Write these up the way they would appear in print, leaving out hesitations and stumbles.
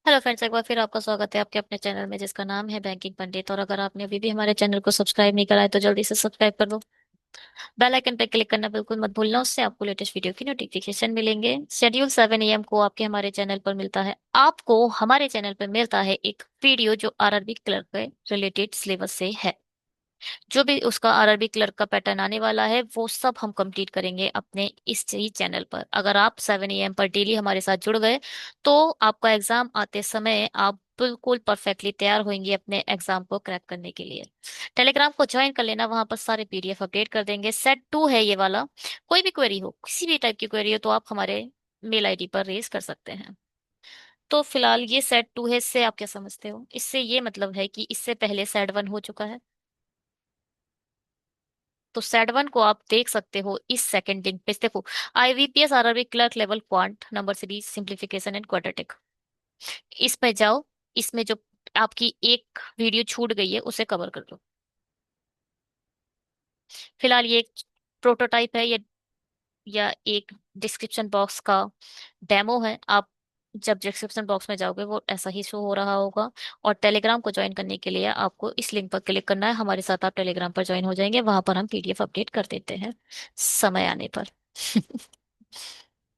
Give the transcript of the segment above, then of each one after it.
Hello friends, एक बार फिर आपका स्वागत है आपके अपने चैनल में जिसका नाम है बैंकिंग पंडित। और अगर आपने अभी भी हमारे चैनल को सब्सक्राइब नहीं करा है तो जल्दी से सब्सक्राइब कर दो। बेल आइकन पे क्लिक करना बिल्कुल मत भूलना, उससे आपको लेटेस्ट वीडियो की नोटिफिकेशन मिलेंगे। शेड्यूल 7 AM को आपके हमारे चैनल पर मिलता है। आपको हमारे चैनल पर मिलता है एक वीडियो जो आरआरबी क्लर्क के रिलेटेड सिलेबस से है। जो भी उसका आरआरबी क्लर्क का पैटर्न आने वाला है वो सब हम कंप्लीट करेंगे अपने इस ही चैनल पर। अगर आप 7 AM पर डेली हमारे साथ जुड़ गए तो आपका एग्जाम आते समय आप बिल्कुल परफेक्टली तैयार होंगे अपने एग्जाम को क्रैक करने के लिए। टेलीग्राम को ज्वाइन कर लेना, वहां पर सारे पीडीएफ अपडेट कर देंगे। सेट 2 है ये वाला। कोई भी क्वेरी हो, किसी भी टाइप की क्वेरी हो तो आप हमारे मेल आईडी पर रेज कर सकते हैं। तो फिलहाल ये सेट 2 है, इससे आप क्या समझते हो? इससे ये मतलब है कि इससे पहले सेट 1 हो चुका है। तो सेट 1 को आप देख सकते हो इस सेकंड लिंक पे। देखो, IBPS RRB clerk level quant number series simplification and quadratic. इस पे जाओ। इसमें जो आपकी एक वीडियो छूट गई है उसे कवर कर दो। फिलहाल ये एक प्रोटोटाइप है या एक डिस्क्रिप्शन बॉक्स का डेमो है। आप जब डिस्क्रिप्शन बॉक्स में जाओगे वो ऐसा ही शो हो रहा होगा। और टेलीग्राम को ज्वाइन करने के लिए आपको इस लिंक पर क्लिक करना है। हमारे साथ आप टेलीग्राम पर ज्वाइन हो जाएंगे, वहां पर हम पीडीएफ अपडेट कर देते हैं समय आने पर।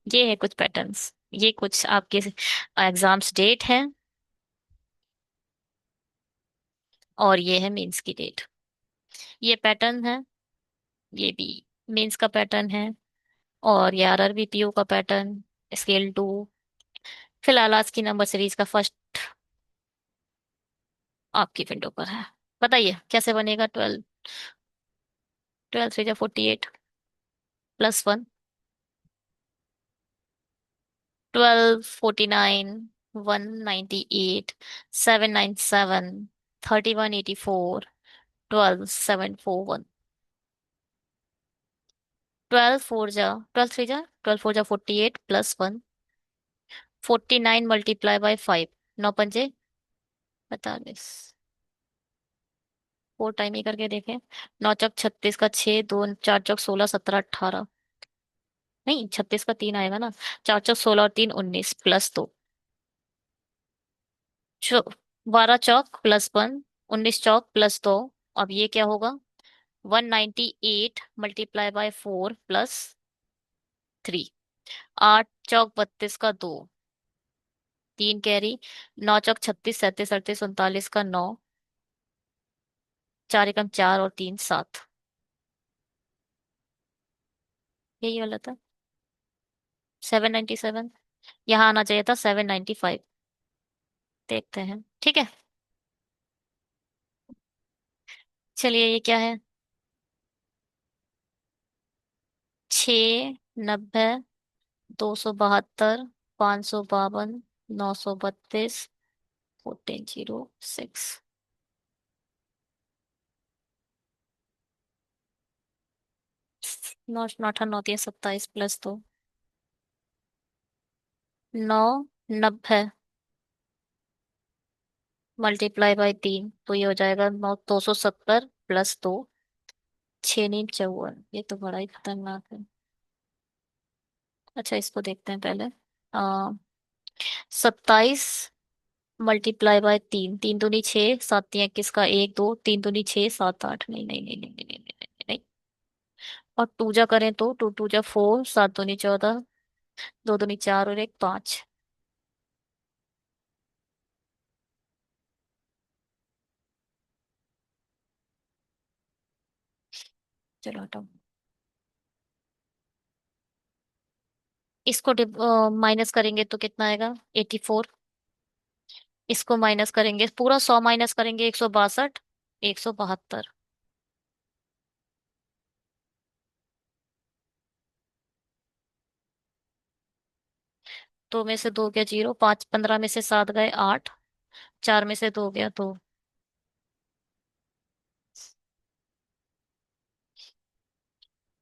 ये है कुछ पैटर्न्स, ये कुछ आपके एग्जाम्स डेट हैं। और ये है मेंस की डेट। ये पैटर्न है। ये भी मेंस का पैटर्न है। और ये आरआरबीपीओ का पैटर्न, स्केल 2। फिलहाल आज की नंबर सीरीज का फर्स्ट आपकी विंडो पर है। बताइए कैसे बनेगा? 12 12 3 48 +1, 12 49, 198, 797, 31 84, 12 7 4 1। 12 4 जा 48 +1। 49 × 5, 9 पंजे 45। फोर टाइम ही करके देखें। 9 चौक 36 का 6, 2 4 चौक 16, 17 18। नहीं, 36 का 3 आएगा ना। 4 चौक 16 और 3 19 +2। 12 चौक +1, 19 चौक +2। अब ये क्या होगा? 198 × 4 +3। 8 चौक 32 का 2, 3 कैरी। 9 चौक 36 37 38 39 का 9। 4 एकम 4 और 3 7। यही वाला था 797। यहाँ आना चाहिए था 795। देखते हैं, ठीक है। चलिए, ये क्या है? 6 90, 272, 552, 932, 1406। नौ नौ 9 9 27 +2। 9 90 × 3 तो ये हो जाएगा 270 +2। 6 9 54। ये तो बड़ा ही खतरनाक है। अच्छा, इसको देखते हैं पहले। 27 × 3, 3 दूनी 6, 7 × 21 का 1 2, 3 दूनी 6 7 8। नहीं नहीं नहीं नहीं नहीं नहीं नहीं नहीं नहीं। और टू जा करें तो 2 2 जा 4, 7 दूनी 14, 2 दूनी 4 और 1 5। चलो हटाओ। इसको माइनस करेंगे तो कितना आएगा? 84। इसको माइनस करेंगे, पूरा 100 माइनस करेंगे, 162, 172। दो में से 2 गया 0, 5 15 में से 7 गए 8, 4 में से 2 गया 2।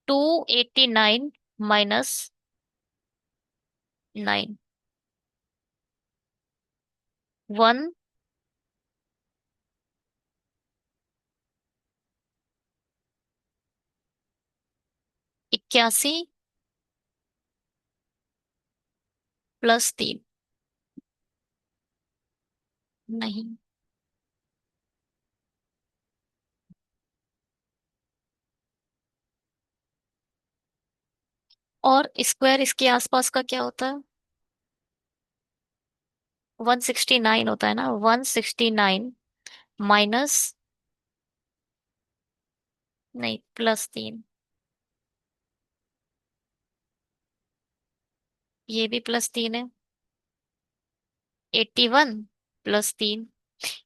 289 -9, 1 81 +3। नहीं। और स्क्वायर इसके आसपास का क्या होता है? 169 होता है ना, 169 माइनस, नहीं +3। ये भी +3 है। 81 +3।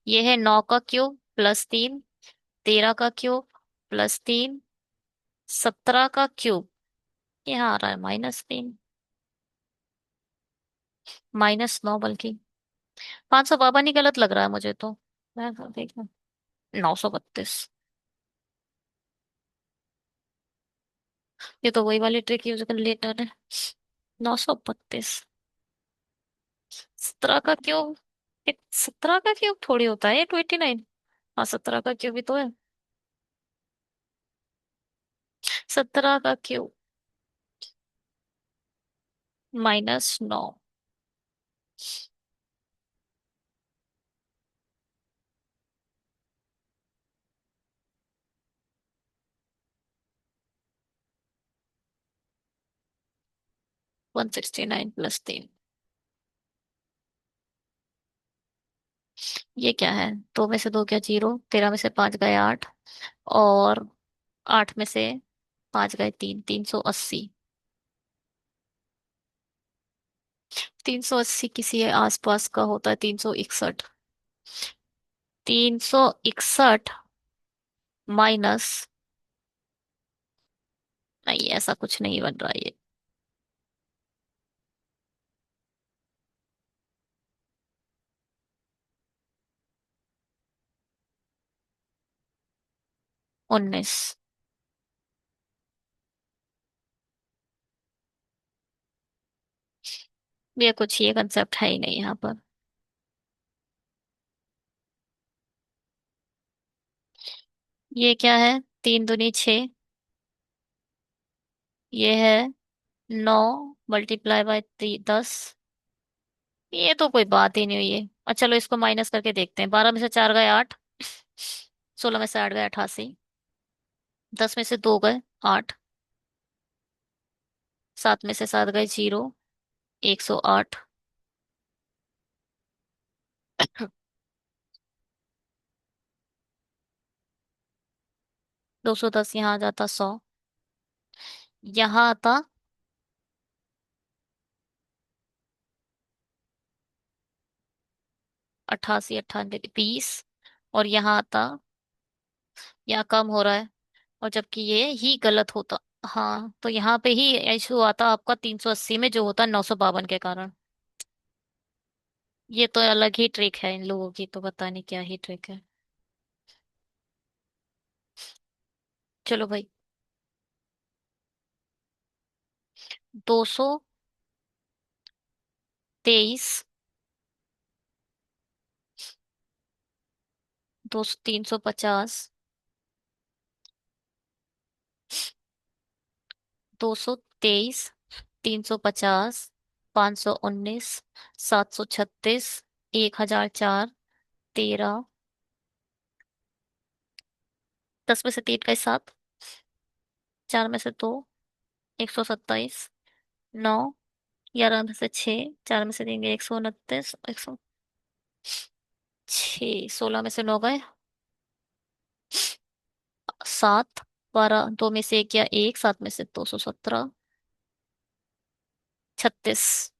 ये है 9 का क्यूब +3, 13 का क्यूब +3, 17 का क्यूब। यहाँ आ रहा है -3, -9 बल्कि। 552 ही गलत लग रहा है मुझे तो। मैं तो देखना। 932। ये तो वही वाली ट्रिक यूज कर लेटर है। 932। 17 का क्यूब। 17 का क्यूब थोड़ी होता है 29। हाँ 17 का क्यूब ही तो है। 17 का क्यूब -9। 169 +3। ये क्या है? 2 में से 2 क्या 0, 13 में से 5 गए 8, और 8 में से 5 गए 3, 380। 380 किसी आसपास का होता है, 361। 361 माइनस, नहीं ऐसा कुछ नहीं बन रहा ये। 19। ये कुछ ये कंसेप्ट है ही नहीं यहाँ पर। ये क्या है? 3 दूनी 6। ये है 9 × 10। ये तो कोई बात ही नहीं हुई है। अच्छा चलो इसको माइनस करके देखते हैं। 12 में से 4 गए 8, 16 में से 8 गए 88, 10 में से 2 गए 8, 7 में से 7 गए 0, 108। 210 यहाँ आ जाता 100, यहाँ आता 88, 98, 20, और यहाँ आता, यहाँ कम हो रहा है, और जबकि ये ही गलत होता। हाँ तो यहाँ पे ही इशू आता आपका 380 में, जो होता 952 के कारण। ये तो अलग ही ट्रिक है इन लोगों की, तो पता नहीं क्या ही ट्रिक है। चलो भाई। 223, 350, 223, 350, 519, 736, 1004, 13, 10 में से 3 गए 7, 4 में से 2, 127, 9, 11 में से 6, 4 में से 3 गए 129, 106, 16 में से 9 गए 7, 12, 2 में से 1 या 1, 7 में से 217, 36।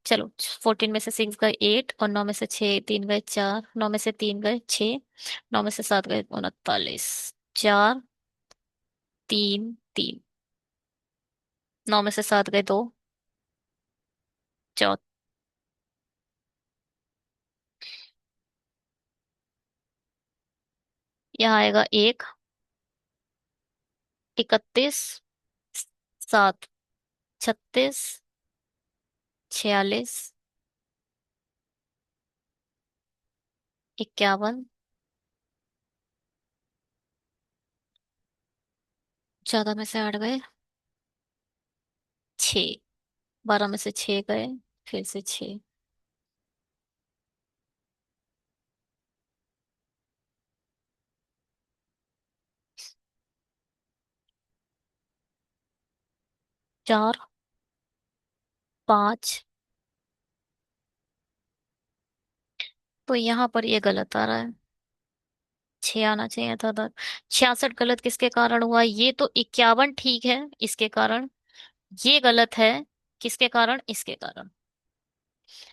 चलो 14 में से 6 गए 8, और 9 में से 6 3 गए 4, 9 में से 3 गए 6, 9 में से 7 गए 39, 4 3 3, 9 में से 7 गए 2, चौ, यहाँ आएगा 1, 31, 7, 36, 46, 51, 14 में से 8 गए 6, 12 में से 6 गए फिर से 6, 4, 5। तो यहाँ पर ये गलत आ रहा है। 6 आना चाहिए था तब। 66 गलत किसके कारण हुआ? ये तो 51 ठीक है इसके कारण। ये गलत है किसके कारण? इसके कारण।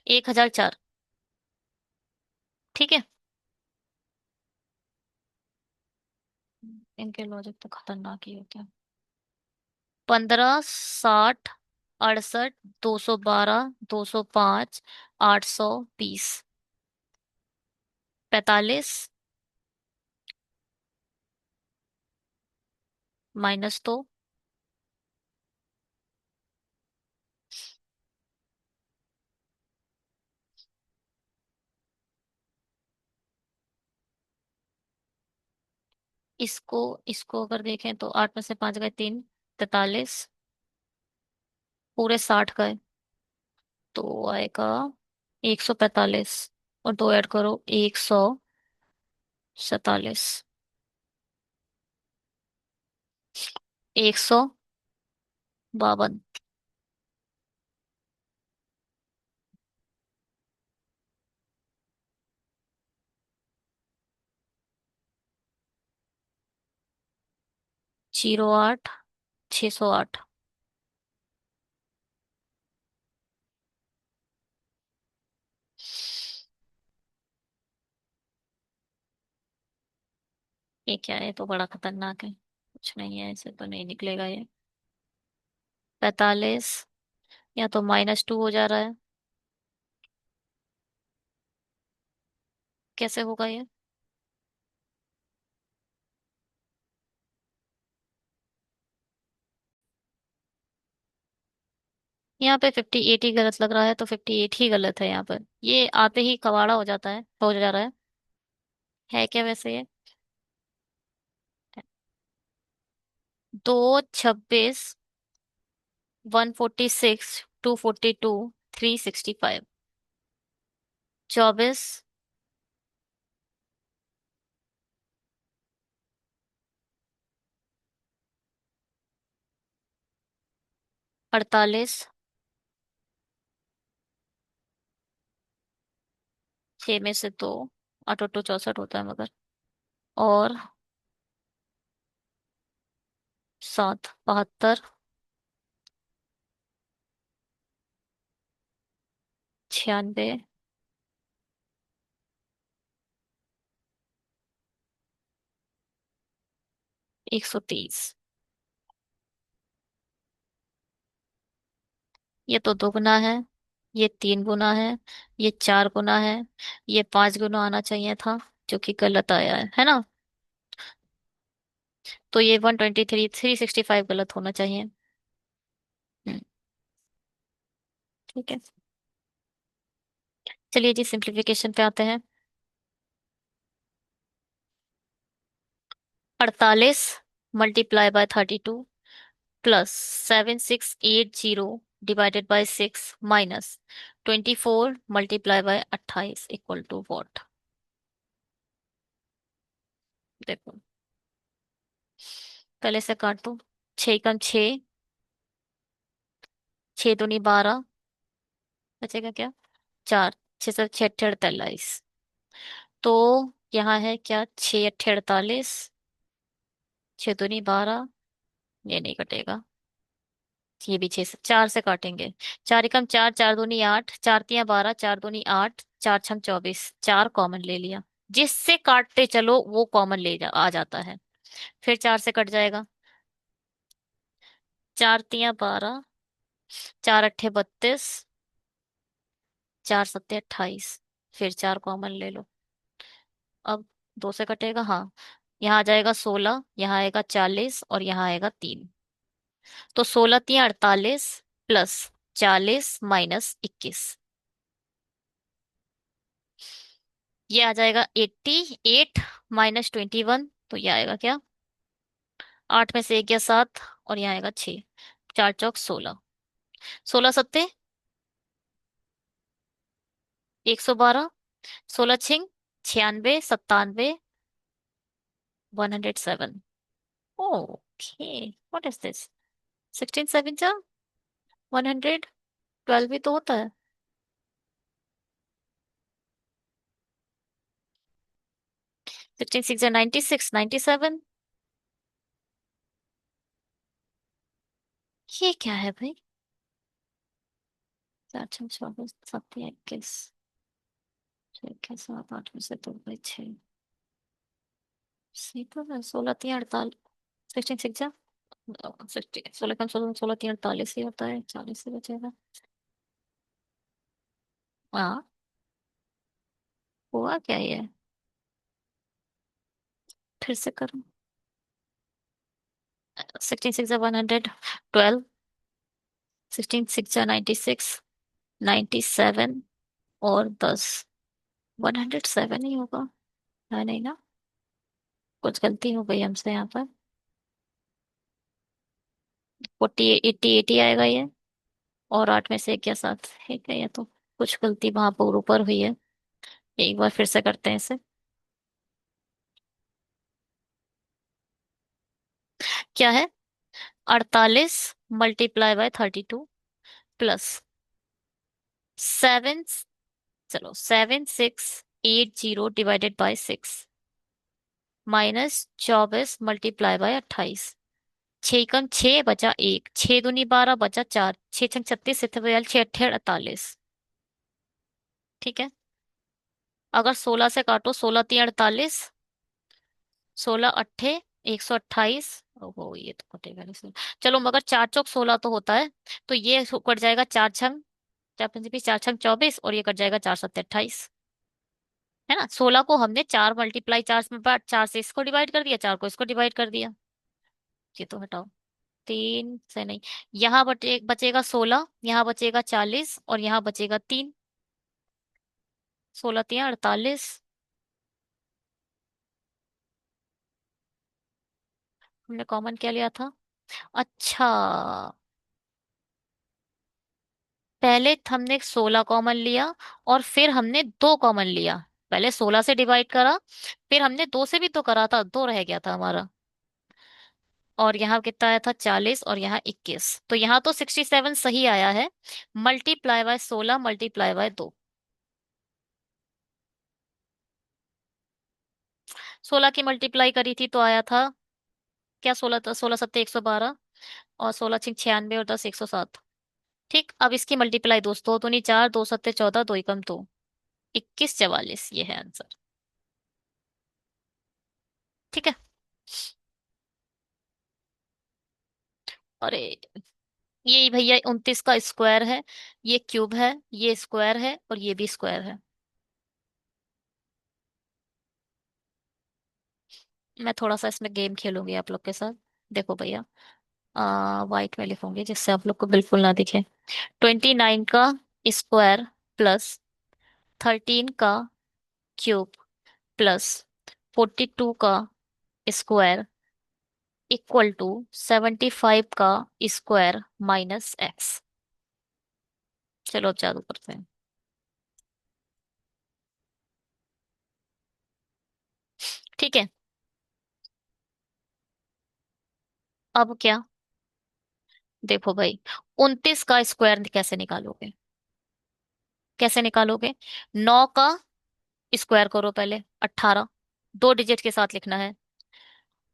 1004। ठीक है। इनके लॉजिक तो खतरनाक ही होते हैं। 15, 60, 68, 212, 205, 820, 45, माइनस तो। इसको इसको अगर देखें तो 8 में से 5 गए 3, 43, पूरे 60 गए तो आएगा 145। और 2 ऐड करो, 147, 152। 08, 608। ये क्या है? तो बड़ा खतरनाक है। कुछ नहीं है, ऐसे तो नहीं निकलेगा ये। 45, या तो -2 हो जा रहा है। कैसे होगा ये? यहाँ पे 58 ही गलत लग रहा है, तो 58 ही गलत है यहाँ पर। ये आते ही कबाड़ा हो जाता है, हो जा रहा है क्या वैसे ये? 226, 146, 242, 365, 24, 48, 6 में से 2, 8 64 होता है मगर। और 7, 72, 96, 123। ये तो 2 गुना है, ये 3 गुना है, ये 4 गुना है, ये 5 गुना आना चाहिए था, जो कि गलत आया है ना? तो ये 123, 365 गलत होना चाहिए। हम्म, ठीक है। चलिए जी, सिंप्लीफिकेशन पे आते हैं। 48 multiply by 32 plus 7680 divided by 6 minus 24 multiply by 28 equal to what? देखो, पहले से काट दो। 6 कम 6, 6 दूनी 12, बचेगा क्या? 4, 6 से 6 अट्ठे 48। तो यहाँ है क्या? 6 अट्ठे 48, 6 दूनी 12। ये नहीं कटेगा। ये भी 6 से 4 से काटेंगे। 4 एकम 4, 4 दूनी 8, 4 तियां 12, 4 दूनी 8, 4 छम 24, 4 कॉमन ले लिया। जिससे काटते चलो वो कॉमन आ जाता है। फिर 4 से कट जाएगा। 4 तियां 12, 4 अट्ठे 32, 4 सत्ते 28। फिर 4 कॉमन ले लो। अब 2 से कटेगा, हाँ। यहाँ आ जाएगा 16, यहाँ आएगा 40 और यहाँ आएगा 3। तो 16 तियां 48 प्लस 40 - 21। ये आ जाएगा 88 -21। तो ये आएगा क्या? 8 में से 1 गया 7, और यहाँ आएगा 6। 4 चौक 16, 16 सत्ते 112, 16 छिंग 96, 97, 107। Okay, what is this? 16 7 जा 112 भी तो होता है। 16 6 96, 97। ये क्या है भाई? 4 6 24 7 21, 6 के 7 8 में से 2 बाई 6। सही तो है। 16 3 48। 16 6 जा। 16 16 3 48 ही होता है, 40 से बचेगा। हाँ। हुआ क्या ये? फिर से करो। 16 6 112। 16 6 96, 97 और 10। 107 ही होगा। है नहीं ना? कुछ गलती हो गई हमसे यहाँ पर। 40 80 80 आएगा ये। और 8 में से 1 या 7 है क्या? ये तो कुछ गलती वहां पर ऊपर हुई है। एक बार फिर से करते हैं इसे। क्या है? 48 × 32 प्लस 7। चलो 7680 डिवाइडेड बाय 6 -24 × 28। 6 कम 6 बचा 1, 6 दूनी 12 बचा 4, 6 छंग 36, 6 ठीक है। अगर 16 से काटो, 16 3 48, 16 8 128। ओहो ये तो कटेगा नहीं सर। चलो मगर 4 चौक 16 तो होता है। तो ये कट जाएगा 4 छंग 4 पंजे 20, 4 छंग 24, और ये कट जाएगा 4 7 28। है ना? 16 को हमने 4 × 4 में 4 से इसको डिवाइड कर दिया, 4 को इसको डिवाइड कर दिया। ये तो हटाओ। 3 से नहीं। यहाँ बचेगा 16, यहाँ बचेगा 40, और यहाँ बचेगा 3। 16 3 48। हमने कॉमन क्या लिया था? अच्छा, पहले हमने 16 कॉमन लिया, और फिर हमने 2 कॉमन लिया। पहले 16 से डिवाइड करा, फिर हमने 2 से भी तो करा था, 2 रह गया था हमारा। और यहाँ कितना आया था? 40, और यहाँ 21। तो यहाँ तो 67 सही आया है। ×16 × 2। 16 की मल्टीप्लाई करी थी तो आया था क्या? 16 16 7 112, और 16 6 96, और 10 107। ठीक, अब इसकी मल्टीप्लाई दोस्तों, तो नहीं 4 2 7 14, 2 एकम 2, 21 44, ये है आंसर। ठीक है। अरे ये भैया 29 का स्क्वायर है, ये क्यूब है, ये स्क्वायर है, और ये भी स्क्वायर है। मैं थोड़ा सा इसमें गेम खेलूंगी आप लोग के साथ। देखो भैया, वाइट में लिखूंगी जिससे आप लोग को बिल्कुल ना दिखे। 29 का स्क्वायर प्लस 13 का क्यूब प्लस 42 का स्क्वायर इक्वल टू 75 का स्क्वायर -x। चलो अब जादू करते हैं। ठीक है। अब क्या? देखो भाई, 29 का स्क्वायर कैसे निकालोगे? कैसे निकालोगे? 9 का स्क्वायर करो पहले, 18। 2 डिजिट के साथ लिखना है।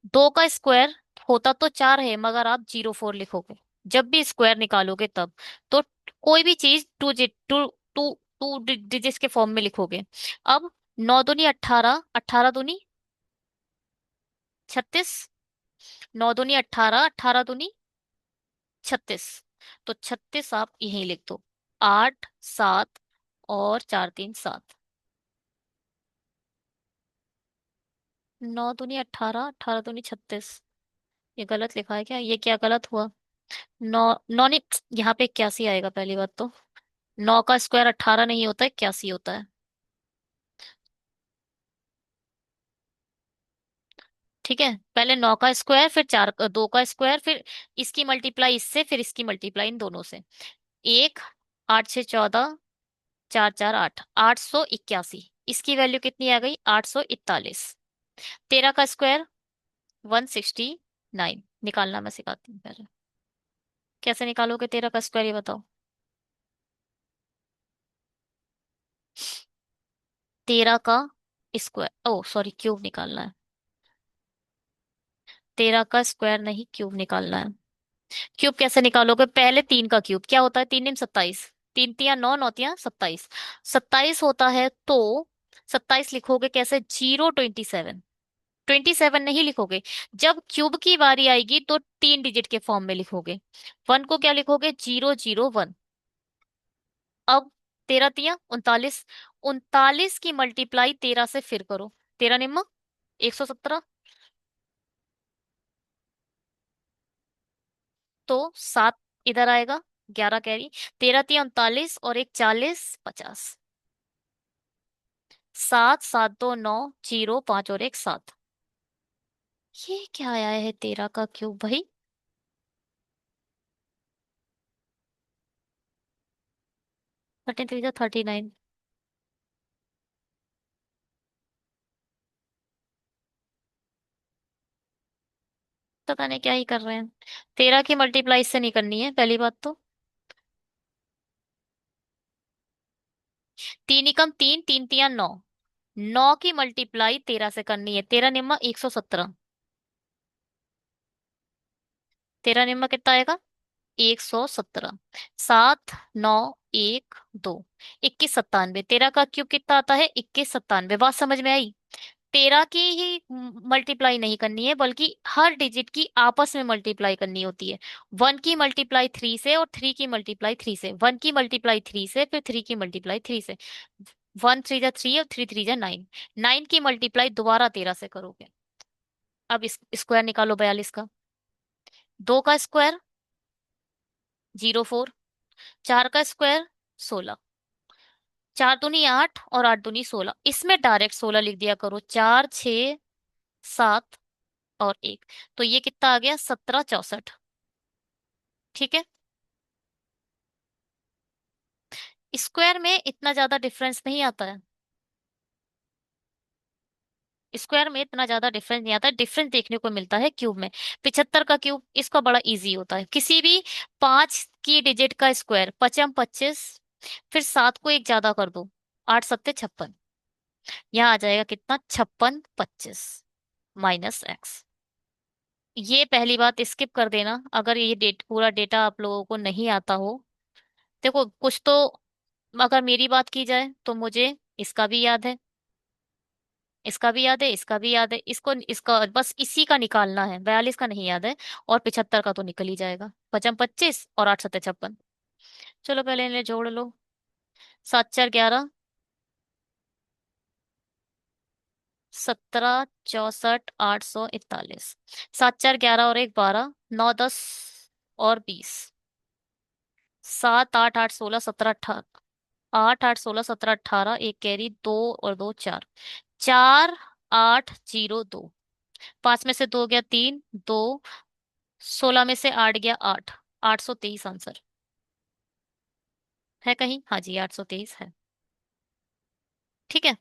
2 का स्क्वायर होता तो 4 है, मगर आप 04 लिखोगे जब भी स्क्वायर निकालोगे तब। तो कोई भी चीज टू टू टू डिजिट्स के फॉर्म में लिखोगे। अब 9 दूनी 18, 18 दूनी 36। 9 दूनी 18, 18 दूनी 36। तो 36 आप यहीं लिख दो। 8 7 और 4 3 7। 9 दूनी 18, 18 दूनी 36। ये गलत लिखा है क्या? ये क्या गलत हुआ? नौ नौ नहीं, यहाँ पे 81 आएगा पहली बात तो। 9 का स्क्वायर 18 नहीं होता है, 81 होता है। ठीक है, पहले 9 का स्क्वायर, फिर 2 का स्क्वायर, फिर इसकी मल्टीप्लाई इससे, फिर इसकी मल्टीप्लाई इन दोनों से। 1 8 6 14, 4 4 8, 881। इसकी वैल्यू कितनी आ गई? 841। 13 का स्क्वायर 169। निकालना मैं सिखाती हूँ पहले। कैसे निकालोगे 13 का स्क्वायर, ये बताओ। 13 का स्क्वायर, ओ सॉरी, क्यूब निकालना है। 13 का स्क्वायर नहीं, क्यूब निकालना है। क्यूब कैसे निकालोगे? पहले 3 का क्यूब क्या होता है? 3 × 27, 3 × 9, 9 × 27। 27 होता है तो 27 लिखोगे कैसे? 027। 27 नहीं लिखोगे। जब क्यूब की बारी आएगी तो 3 डिजिट के फॉर्म में लिखोगे। 1 को क्या लिखोगे? 001। अब 13 × 3 = 39। 39 की मल्टीप्लाई 13 से फिर करो। 13 × 9 = 117। तो 7 इधर आएगा, 11 कैरी। 13 × 3 = 39 और एक 40, 50। 7, 7 2 9, 0 5 और एक 7। ये क्या आया है 13 का क्यूब भाई? 13 × 3 = 39। पता नहीं क्या ही कर रहे हैं। 13 की मल्टीप्लाई इससे नहीं करनी है पहली बात तो। 3 × 3 = 3, 3 × 3 = 9। 9 की मल्टीप्लाई 13 से करनी है। 13 × 9 = 117। 13 × 9 कितना आएगा? 117। 7 9 1 2, 21 97। 13 का क्यूब कितना आता है? 21 97। बात समझ में आई? 13 की ही मल्टीप्लाई नहीं करनी है, बल्कि हर डिजिट की आपस में मल्टीप्लाई करनी होती है। 1 की मल्टीप्लाई 3 से, और 3 की मल्टीप्लाई 3 से। 1 की मल्टीप्लाई 3 से, फिर 3 की मल्टीप्लाई 3 से। 1 3 × 3 और 3 3 × 9। 9 की मल्टीप्लाई दोबारा 13 से करोगे। अब इस स्क्वायर निकालो 42 का। 2 का स्क्वायर 04। 4 का स्क्वायर 16। 4 दूनी 8 और 8 दूनी 16। इसमें डायरेक्ट 16 लिख दिया करो। 4 6 7 और 1। तो ये कितना आ गया? 17 64। ठीक है। स्क्वायर में इतना ज्यादा डिफरेंस नहीं आता है। स्क्वायर में इतना ज्यादा डिफरेंस नहीं आता है। डिफरेंस देखने को मिलता है क्यूब में। 75 का क्यूब इसका बड़ा इजी होता है। किसी भी 5 की डिजिट का स्क्वायर, 5 × 25, फिर 7 को एक ज्यादा कर दो, 8 7 56। यहाँ आ जाएगा कितना? 56 25 -x। ये पहली बात स्किप कर देना अगर ये पूरा डेटा आप लोगों को नहीं आता हो। देखो कुछ तो, अगर मेरी बात की जाए तो मुझे इसका भी याद है, इसका भी याद है, इसका भी याद है। इसको, इसका बस इसी का निकालना है। 42 का नहीं याद है। और 75 का तो निकल ही जाएगा। 5 × 25 और 8 7 56। चलो पहले इन्हें जोड़ लो। 7 4 11, 17 64 841। 7 4 11 और एक 12, 9 10 और 20। 7 8 8 16 17 18। 8 8 16 17 18, एक कैरी, 2 और 2 4। 4 8 0 2। 5 में से 2 गया 3, 2। 16 में से 8 गया 8। 823 आंसर है कहीं? हाँ जी, 823 है। ठीक है,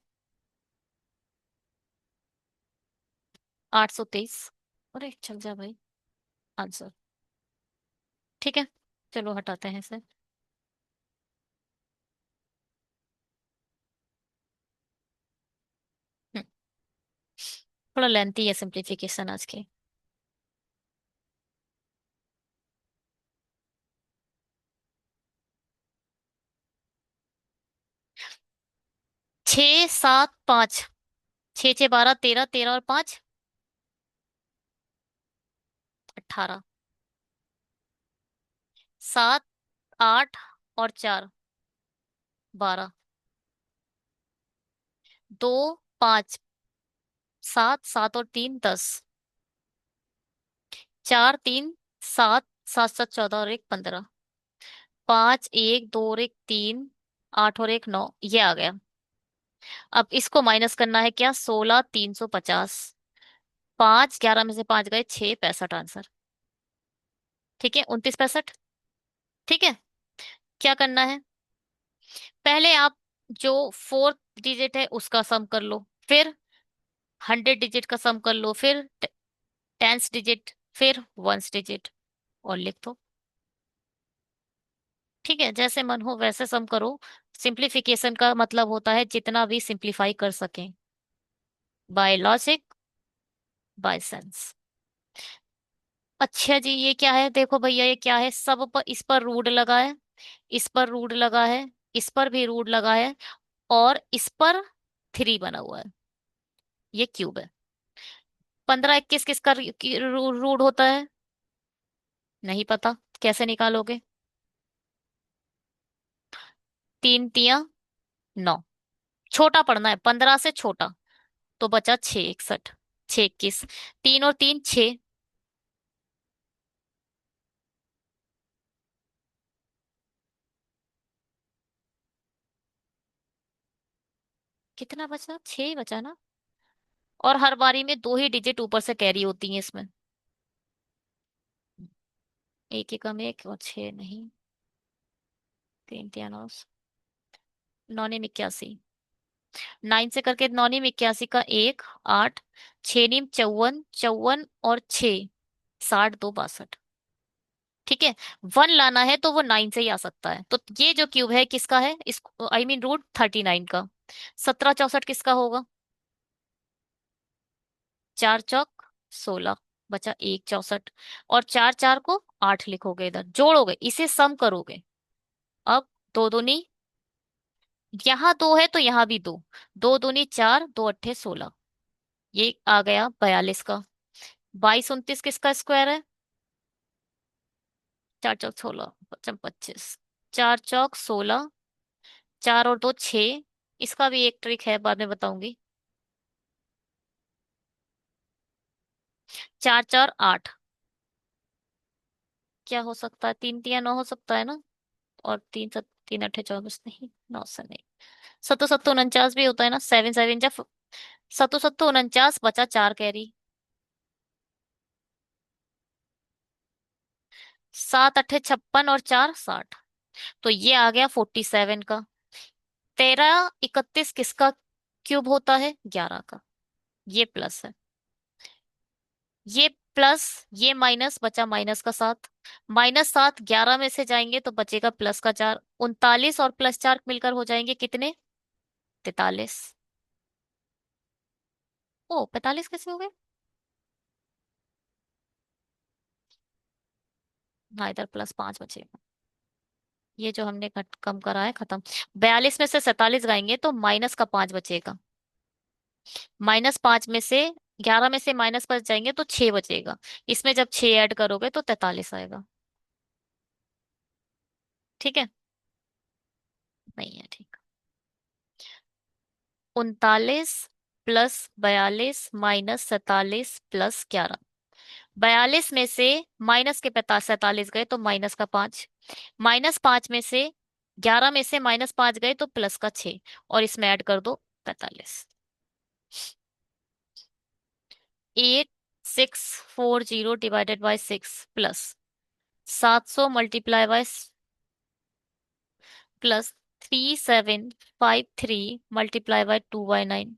823। अरे चल जा भाई, आंसर। ठीक है, चलो हटाते हैं इसे। हम्म, थोड़ा लेंथी है सिंप्लीफिकेशन आज के। 6 7 5। 6 6 12, 13, 13 और 5 18। 7 8 और 4 12। 2 5 7, 7 और 3 10। 4 3 7, 7 7 14 और एक 15। 5 1 2 और एक 3, 8 और एक 9, ये आ गया। अब इसको माइनस करना है क्या? 16 350। 5 11 में से 5 गए 6, 65 आंसर। ठीक है, 29 65। ठीक है, क्या करना है? पहले आप जो फोर्थ डिजिट है उसका सम कर लो, फिर 100 डिजिट का सम कर लो, फिर टेंस डिजिट, फिर वंस डिजिट, और लिख दो। ठीक है, जैसे मन हो वैसे सम करो। सिंप्लीफिकेशन का मतलब होता है जितना भी सिंप्लीफाई कर सकें, बाय लॉजिक, बाय सेंस। अच्छा जी, ये क्या है? देखो भैया, ये क्या है? सब पर, इस पर रूट लगा है, इस पर रूट लगा है, इस पर भी रूट लगा है, और इस पर 3 बना हुआ है। ये क्यूब है। 15 21 किसका रूट होता है? नहीं पता। कैसे निकालोगे? 3 तिया 9। छोटा पढ़ना है, 15 से छोटा। तो बचा 6 61, 6 21, 3 और 3 6। कितना बचा? 6 ही बचा ना। और हर बारी में 2 ही डिजिट ऊपर से कैरी होती हैं इसमें। एक एकम एक और 6 नहीं। 3 तिया 9, 9 नीम 81। 9 से करके 9 नीम 81 का 1 8, 6 नीम 54, 54 और 6 60 2 62। ठीक है। 1 लाना है तो वो 9 से ही आ सकता है। तो ये जो क्यूब है किसका है? इस आई मीन रूट 39 का। 17 64 किसका होगा? 4 चौक 16। बचा 1 64। और 4 4 को 8 लिखोगे, इधर जोड़ोगे, इसे सम करोगे। अब 2 दूनी, यहाँ 2 है तो यहाँ भी 2। 2 दूनी 4, 2 अट्ठे 16। ये आ गया 42 का। 22 29 किसका स्क्वायर है? 4 चौक 16, 25। 4 चौक 16, 4 और 2 6। इसका भी एक ट्रिक है, बाद में बताऊंगी। 4 4 8। क्या हो सकता है? 3 तिया 9 हो सकता है ना। और 3 3 अट्ठे 24, नहीं 9 से नहीं। सत्तो सत्तो 49 भी होता है ना, 7 7 जब। सत्तो सत्तो 49, बचा 4 कैरी। 7 अट्ठे 56 और 4 60। तो ये आ गया 47 का। 13 31 किसका क्यूब होता है? 11 का। ये प्लस है, ये प्लस, ये माइनस, बचा -का 7। -7 11 में से जाएंगे तो बचेगा +का 4। 39 और +4 मिलकर हो जाएंगे कितने? 43। ओ, 45 कैसे हो गए? हाँ, इधर +5 बचेगा। ये जो हमने कम करा है खत्म। 42 में से 47 गाएंगे तो -का 5 बचेगा। -5 में से, 11 में से माइनस जाएंगे तो 6 बचेगा। इसमें जब 6 ऐड करोगे तो 43 आएगा। ठीक है। नहीं है ठीक। 39 + 42 - 47 + 11। 42 में से माइनस के 47 गए तो -का 5। -5 में से, 11 में से -5 गए तो +का 6। और इसमें ऐड कर दो 45। 8640 डिवाइडेड बाई 6 प्लस 700 प्लस 3753 × 2/9।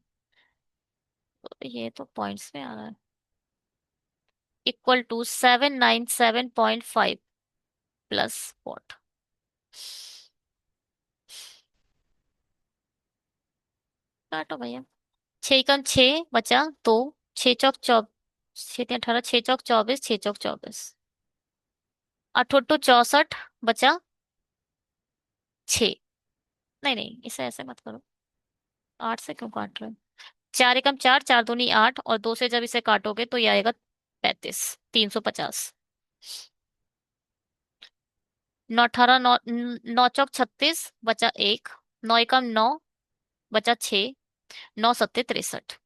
ये तो पॉइंट्स में आ रहा है। = 797.5 प्लस वॉट? काटो भैया। 6 × 6 बचा 2। 6 चौक 24, 6 3 18, 6 चौक 24, 6 चौक 24। 8 8 64 बचा 6। नहीं नहीं, इसे ऐसे मत करो। 8 से क्यों काट रहे हो? 4 × 4, 4 दूनी 8, और 2 से जब इसे काटोगे तो ये आएगा 35। 350। 9 18 9, 9 चौक 36 बचा 1। 9 × 9 बचा 6। 9 7 63।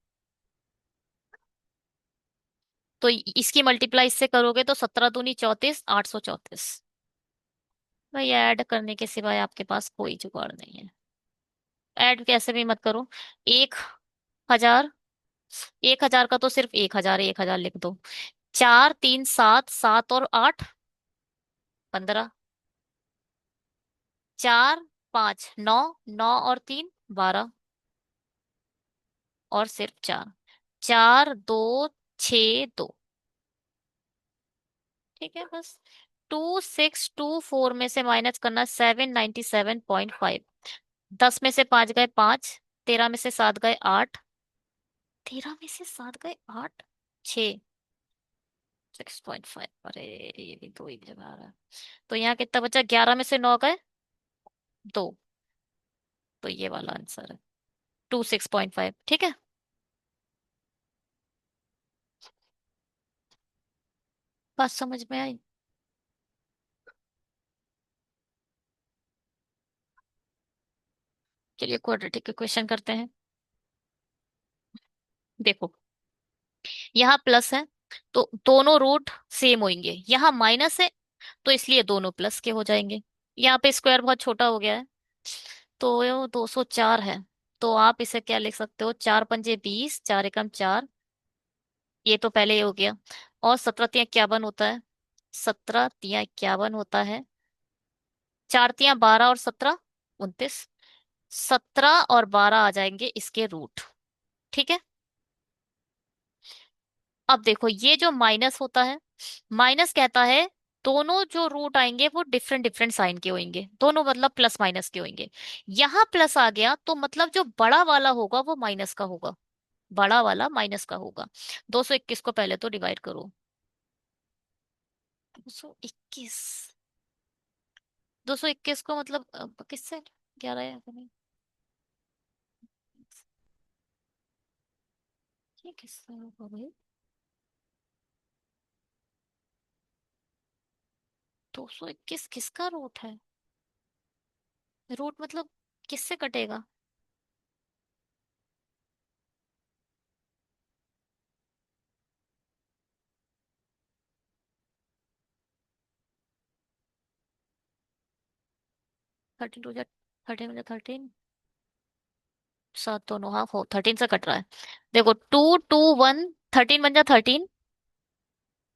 तो इसकी मल्टीप्लाई इससे करोगे तो 17 दूनी 34, 834। भाई, ऐड करने के सिवाय आपके पास कोई जुगाड़ नहीं है। ऐड कैसे भी मत करो। 1000, 1000 का तो सिर्फ 1000 1000 लिख दो। 4 3 7, 7 और 8 15। 4 5 9, 9 और 3 12। और सिर्फ 4। 4 2 6 2। ठीक है बस। 2624 में से माइनस करना 797.5। 10 में से 5 गए 5, 13 में से 7 गए 8, 13 में से 7 गए 8, 6, 6.5। अरे ये भी दो ही जगह आ रहा है। तो यहाँ कितना बचा? 11 में से 9 गए 2। तो ये वाला आंसर है 26.5। ठीक है। बात समझ में आई? चलिए क्वाड्रेटिक के क्वेश्चन करते हैं। देखो, यहाँ प्लस है तो दोनों रूट सेम होंगे, यहाँ माइनस है तो इसलिए दोनों प्लस के हो जाएंगे। यहाँ पे स्क्वायर बहुत छोटा हो गया है, तो ये 204 है। तो आप इसे क्या लिख सकते हो? 4 पंजे 20, 4 एकम 4। ये तो पहले ही हो गया। और 17 तियां 51 होता है। 17 तियां 51 होता है। 4 तियां 12 और 17 29। 17 और 12 आ जाएंगे इसके रूट। ठीक है। अब देखो, ये जो माइनस होता है, माइनस कहता है दोनों जो रूट आएंगे वो डिफरेंट डिफरेंट साइन के होंगे, दोनों मतलब प्लस माइनस के होंगे। यहाँ प्लस आ गया तो मतलब जो बड़ा वाला होगा वो माइनस का होगा, बड़ा वाला माइनस का होगा। 221 को पहले तो डिवाइड करो। 221, 221 को मतलब किससे? 11 है नहीं? ये किससे होगा भाई? 221 किसका रूट है? रूट मतलब किससे कटेगा? 13 2 13 7 दोनों हाफ हो 13 से कट रहा है। देखो 2 2 1, 13 बन जा 13,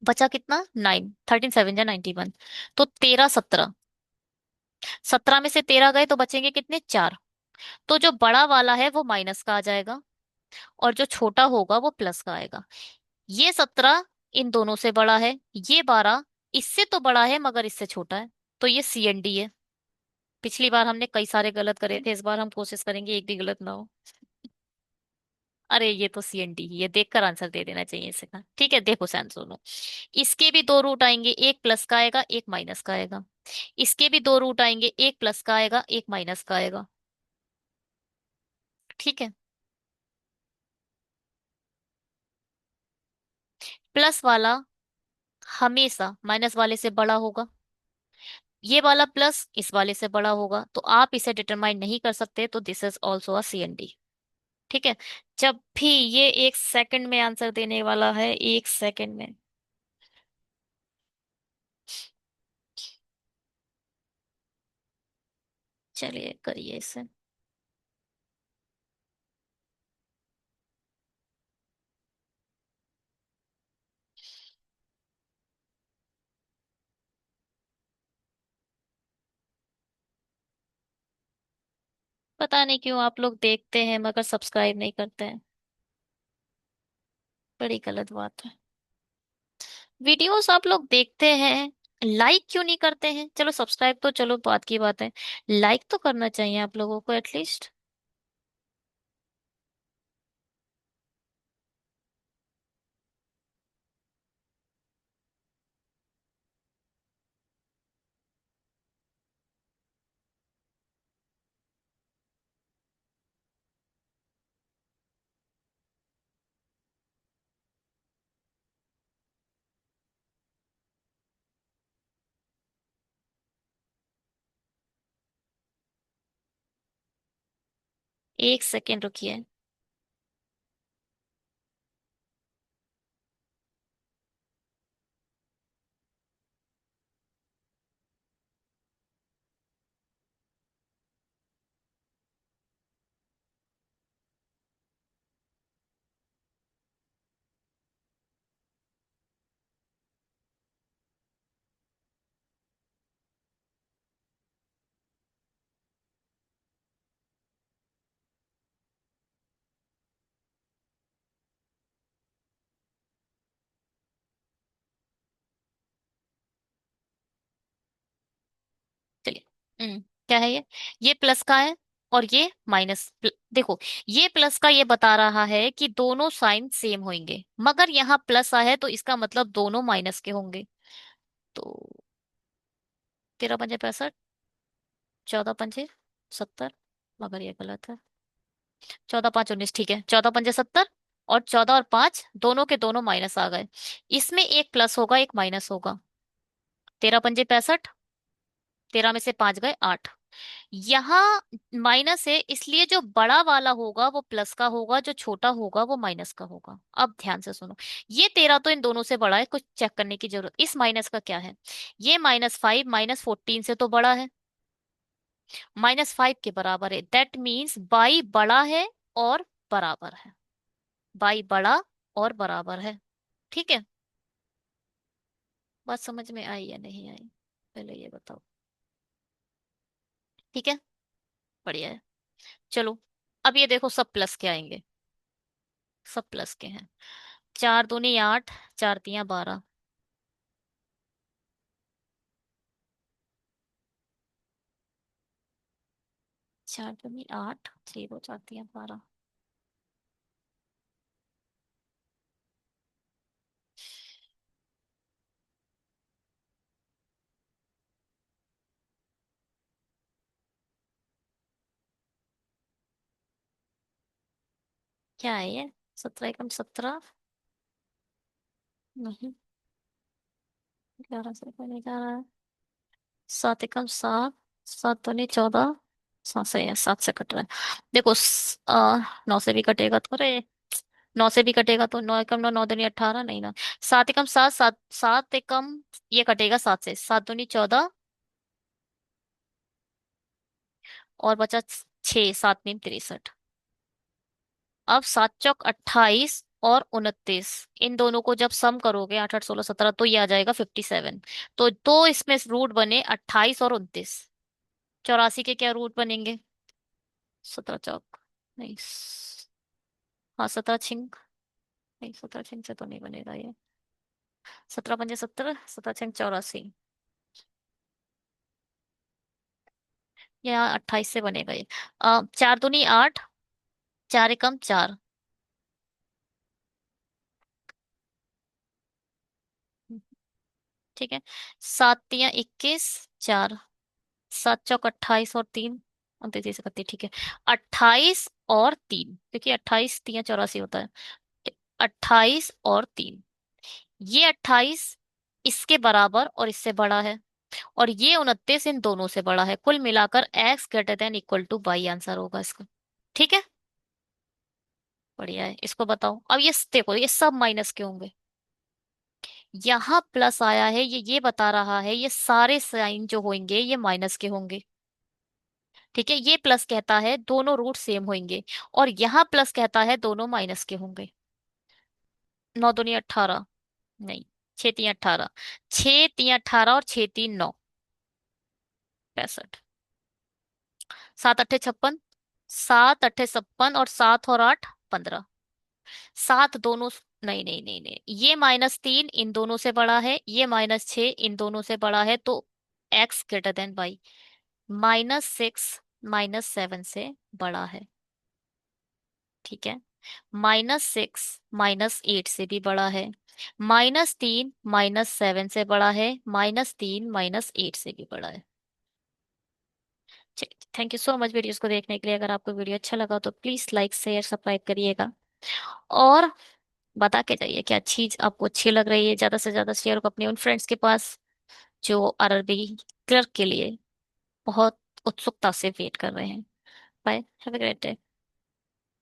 बचा कितना? 9। 13 7 जा 91। तो 13 17, 17 में से 13 गए तो बचेंगे कितने? 4। तो जो बड़ा वाला है वो माइनस का आ जाएगा और जो छोटा होगा वो प्लस का आएगा। ये 17 इन दोनों से बड़ा है, ये 12 इससे तो बड़ा है मगर इससे छोटा है। तो ये CND है। पिछली बार हमने कई सारे गलत करे थे, इस बार हम कोशिश करेंगे एक भी गलत ना हो। अरे ये तो CND ही है, देखकर आंसर दे देना चाहिए इसका। ठीक है, देखो सैन सुनो। इसके भी दो रूट आएंगे, एक प्लस का आएगा एक माइनस का आएगा। इसके भी दो रूट आएंगे, एक प्लस का आएगा एक माइनस का आएगा। ठीक है। प्लस वाला हमेशा माइनस वाले से बड़ा होगा, ये वाला प्लस इस वाले से बड़ा होगा, तो आप इसे डिटरमाइन नहीं कर सकते, तो this is also a CND। ठीक है। जब भी ये 1 सेकंड में आंसर देने वाला है, 1 सेकंड में। चलिए करिए इसे। पता नहीं क्यों आप लोग देखते हैं मगर सब्सक्राइब नहीं करते हैं, बड़ी गलत बात है। वीडियोस आप लोग देखते हैं, लाइक क्यों नहीं करते हैं? चलो सब्सक्राइब तो चलो बात की बात है, लाइक तो करना चाहिए आप लोगों को एटलीस्ट। 1 सेकेंड रुकिए। क्या है ये प्लस का है और ये माइनस। देखो, ये प्लस का ये बता रहा है कि दोनों साइन सेम होंगे, मगर यहाँ प्लस आया है तो इसका मतलब दोनों माइनस के होंगे। तो 13 पंजे 65, 14 पंजे 70, मगर ये गलत है। 14 5 19, ठीक है, 14 पंजे 70, और 14 और 5 दोनों के दोनों माइनस आ गए। इसमें एक प्लस होगा एक माइनस होगा। 13 पंजे 65, 13 में से 5 गए 8। यहाँ माइनस है, इसलिए जो बड़ा वाला होगा वो प्लस का होगा, जो छोटा होगा वो माइनस का होगा। अब ध्यान से सुनो, ये 13 तो इन दोनों से बड़ा है, कुछ चेक करने की जरूरत। इस माइनस का क्या है? ये -5 -14 से तो बड़ा है, -5 के बराबर है। दैट मीन्स बाई बड़ा है और बराबर है। बाई बड़ा और बराबर है। ठीक है, बात समझ में आई या नहीं आई, पहले ये बताओ। ठीक है, बढ़िया है। चलो, अब ये देखो, सब प्लस के आएंगे, सब प्लस के हैं। 4 दूनी 8, 4 तियां 12। 4 दूनी 8, 6 2 4 तियां 12। क्या है ये? 17 एकम 17। नहीं, 11 से ऊपर नहीं जा रहा है। 7 एकम 7, 7 दूनी 14। 7 से है, 7 से कट रहा है। देखो 9 से भी कटेगा तो, अरे 9 से भी कटेगा तो 9 एकम 9, 9 दूनी 18, नहीं ना। 7 एकम 7, 7 7 एकम, ये कटेगा 7 से, 7 दूनी 14, और बचा 6, 7 तीन 63। अब 7 चौक 28 और 29, इन दोनों को जब सम करोगे, 8 8 16 17, तो ये आ जाएगा 57। तो दो इसमें रूट बने, 28 और 29। 84 के क्या रूट बनेंगे? 17 चौक, नहीं, हाँ 17 छिंग, नहीं 17 छिंग से तो नहीं बनेगा ये। 17 पंजे 70, 17 छिंग 84। यहाँ 28 से बनेगा ये। 4 दूनी 8, 4 एकम 4। ठीक है, 7 तियां 21, 4, 7 चौक 28 और 3, 29 31, ठीक है। 28 और 3, क्योंकि 28 तियां 84 होता है। 28 और 3, ये 28 इसके बराबर और इससे बड़ा है, और ये 29 इन दोनों से बड़ा है। कुल मिलाकर x > आंसर होगा इसका। ठीक है, बढ़िया है। इसको बताओ, अब ये देखो, ये सब माइनस के होंगे। यहाँ प्लस आया है, ये बता रहा है ये सारे साइन जो होंगे ये माइनस के होंगे। ठीक है, ये प्लस कहता है दोनों रूट सेम होंगे, और यहाँ प्लस कहता है दोनों माइनस के होंगे। 9 दूनी 18, नहीं, 6 3 18, 6 3 18 और 6 3 9, 65। 7 8 56, 7 8 56, और 7 और 8 15। 7 दोनों, नहीं नहीं नहीं नहीं, ये -3 इन दोनों से बड़ा है, ये -6 इन दोनों से बड़ा है, तो x > y। -6 -7 से बड़ा है। ठीक है, -6 -8 से भी बड़ा है। -3 -7 से बड़ा है। -3 -8 से भी बड़ा है। चलिए, thank you so much videos को देखने के लिए। अगर आपको वीडियो अच्छा लगा तो प्लीज लाइक शेयर सब्सक्राइब करिएगा, और बता के जाइए क्या चीज आपको अच्छी लग रही है। ज्यादा से ज्यादा शेयर को अपने उन फ्रेंड्स के पास जो आरआरबी क्लर्क के लिए बहुत उत्सुकता से वेट कर रहे हैं। Bye, have a great day.